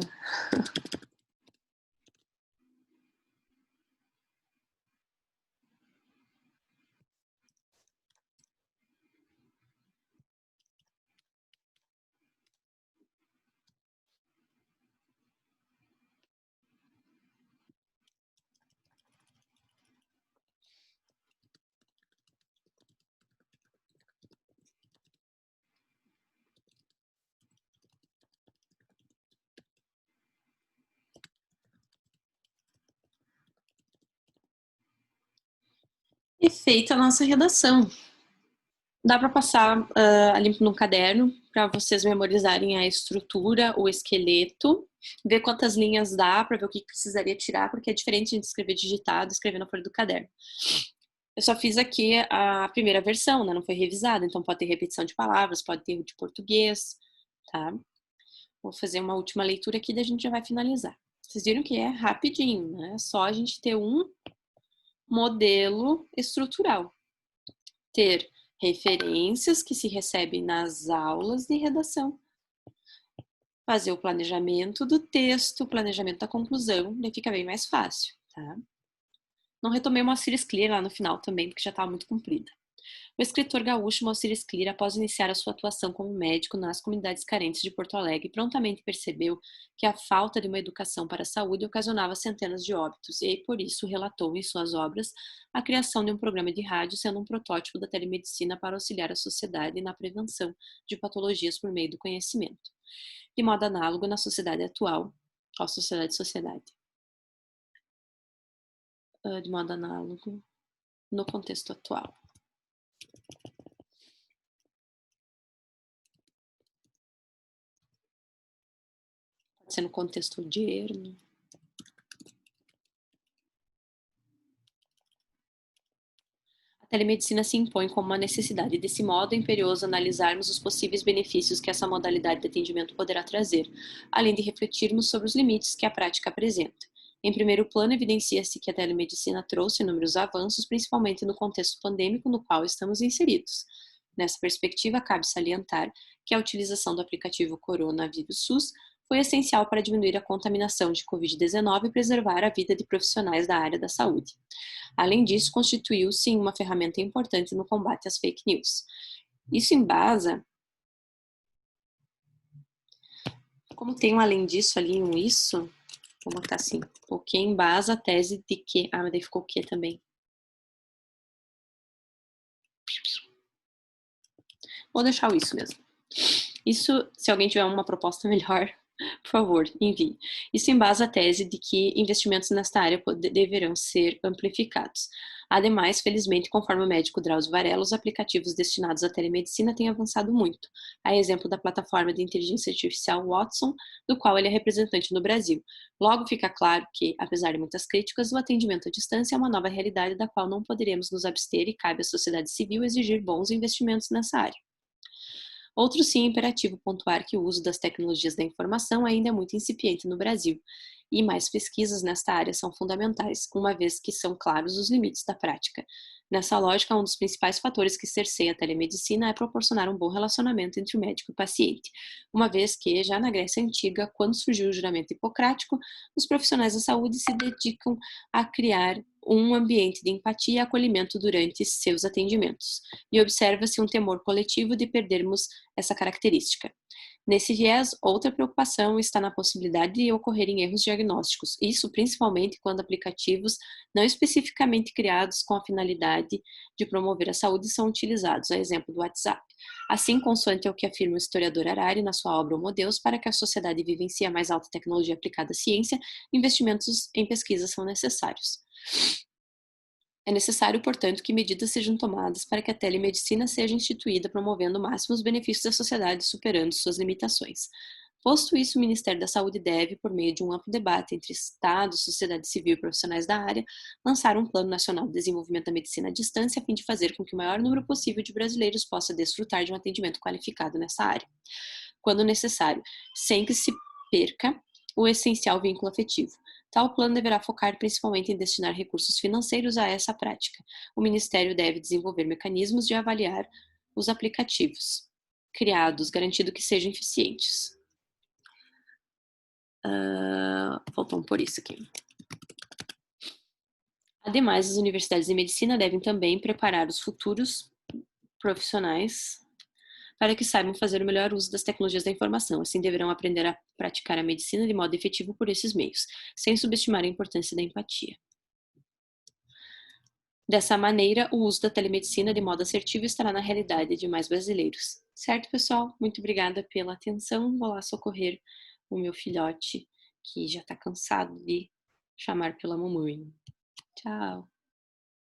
E feita a nossa redação. Dá para passar ali no caderno para vocês memorizarem a estrutura, o esqueleto, ver quantas linhas dá para ver o que precisaria tirar, porque é diferente de escrever digitado e escrever na folha do caderno. Eu só fiz aqui a primeira versão, né? Não foi revisada, então pode ter repetição de palavras, pode ter erro de português, tá? Vou fazer uma última leitura aqui, daí a gente já vai finalizar. Vocês viram que é rapidinho, né? É só a gente ter um modelo estrutural. Ter referências que se recebem nas aulas de redação. Fazer o planejamento do texto, o planejamento da conclusão, daí fica bem mais fácil, tá? Não retomei o Moacir Scler lá no final também, porque já estava muito comprida. O escritor gaúcho Moacir Scler, após iniciar a sua atuação como médico nas comunidades carentes de Porto Alegre, prontamente percebeu que a falta de uma educação para a saúde ocasionava centenas de óbitos e, por isso, relatou em suas obras a criação de um programa de rádio sendo um protótipo da telemedicina para auxiliar a sociedade na prevenção de patologias por meio do conhecimento, de modo análogo na sociedade atual, de modo análogo no contexto atual. Pode ser no contexto odierno. A telemedicina se impõe como uma necessidade. Desse modo, é imperioso analisarmos os possíveis benefícios que essa modalidade de atendimento poderá trazer, além de refletirmos sobre os limites que a prática apresenta. Em primeiro plano, evidencia-se que a telemedicina trouxe inúmeros avanços, principalmente no contexto pandêmico no qual estamos inseridos. Nessa perspectiva, cabe salientar que a utilização do aplicativo Coronavírus SUS foi essencial para diminuir a contaminação de Covid-19 e preservar a vida de profissionais da área da saúde. Além disso, constituiu-se uma ferramenta importante no combate às fake news. Isso embasa, como tem um além disso ali, um isso, vou botar assim, o que embasa a tese de que, mas daí ficou o que também. Vou deixar o isso mesmo. Isso, se alguém tiver uma proposta melhor, por favor, envie. Isso embasa a tese de que investimentos nesta área deverão ser amplificados. Ademais, felizmente, conforme o médico Drauzio Varela, os aplicativos destinados à telemedicina têm avançado muito, a exemplo da plataforma de inteligência artificial Watson, do qual ele é representante no Brasil. Logo fica claro que, apesar de muitas críticas, o atendimento à distância é uma nova realidade da qual não poderemos nos abster e cabe à sociedade civil exigir bons investimentos nessa área. Outro sim é imperativo pontuar que o uso das tecnologias da informação ainda é muito incipiente no Brasil, e mais pesquisas nesta área são fundamentais, uma vez que são claros os limites da prática. Nessa lógica, um dos principais fatores que cerceia a telemedicina é proporcionar um bom relacionamento entre o médico e o paciente, uma vez que, já na Grécia Antiga, quando surgiu o juramento hipocrático, os profissionais da saúde se dedicam a criar um ambiente de empatia e acolhimento durante seus atendimentos, e observa-se um temor coletivo de perdermos essa característica. Nesse viés, outra preocupação está na possibilidade de ocorrerem erros diagnósticos, isso principalmente quando aplicativos não especificamente criados com a finalidade de promover a saúde são utilizados, a exemplo do WhatsApp. Assim, consoante o que afirma o historiador Harari na sua obra Homo Deus, para que a sociedade vivencie a mais alta tecnologia aplicada à ciência, investimentos em pesquisa são necessários. É necessário, portanto, que medidas sejam tomadas para que a telemedicina seja instituída, promovendo máximos benefícios à sociedade, superando suas limitações. Posto isso, o Ministério da Saúde deve, por meio de um amplo debate entre Estado, sociedade civil e profissionais da área, lançar um Plano Nacional de Desenvolvimento da Medicina à Distância, a fim de fazer com que o maior número possível de brasileiros possa desfrutar de um atendimento qualificado nessa área, quando necessário, sem que se perca o essencial vínculo afetivo. Tal plano deverá focar principalmente em destinar recursos financeiros a essa prática. O Ministério deve desenvolver mecanismos de avaliar os aplicativos criados, garantindo que sejam eficientes. Faltou um por isso aqui. Ademais, as universidades de medicina devem também preparar os futuros profissionais para que saibam fazer o melhor uso das tecnologias da informação. Assim, deverão aprender a praticar a medicina de modo efetivo por esses meios, sem subestimar a importância da empatia. Dessa maneira, o uso da telemedicina de modo assertivo estará na realidade de mais brasileiros. Certo, pessoal? Muito obrigada pela atenção. Vou lá socorrer o meu filhote, que já está cansado de chamar pela mamãe. Tchau!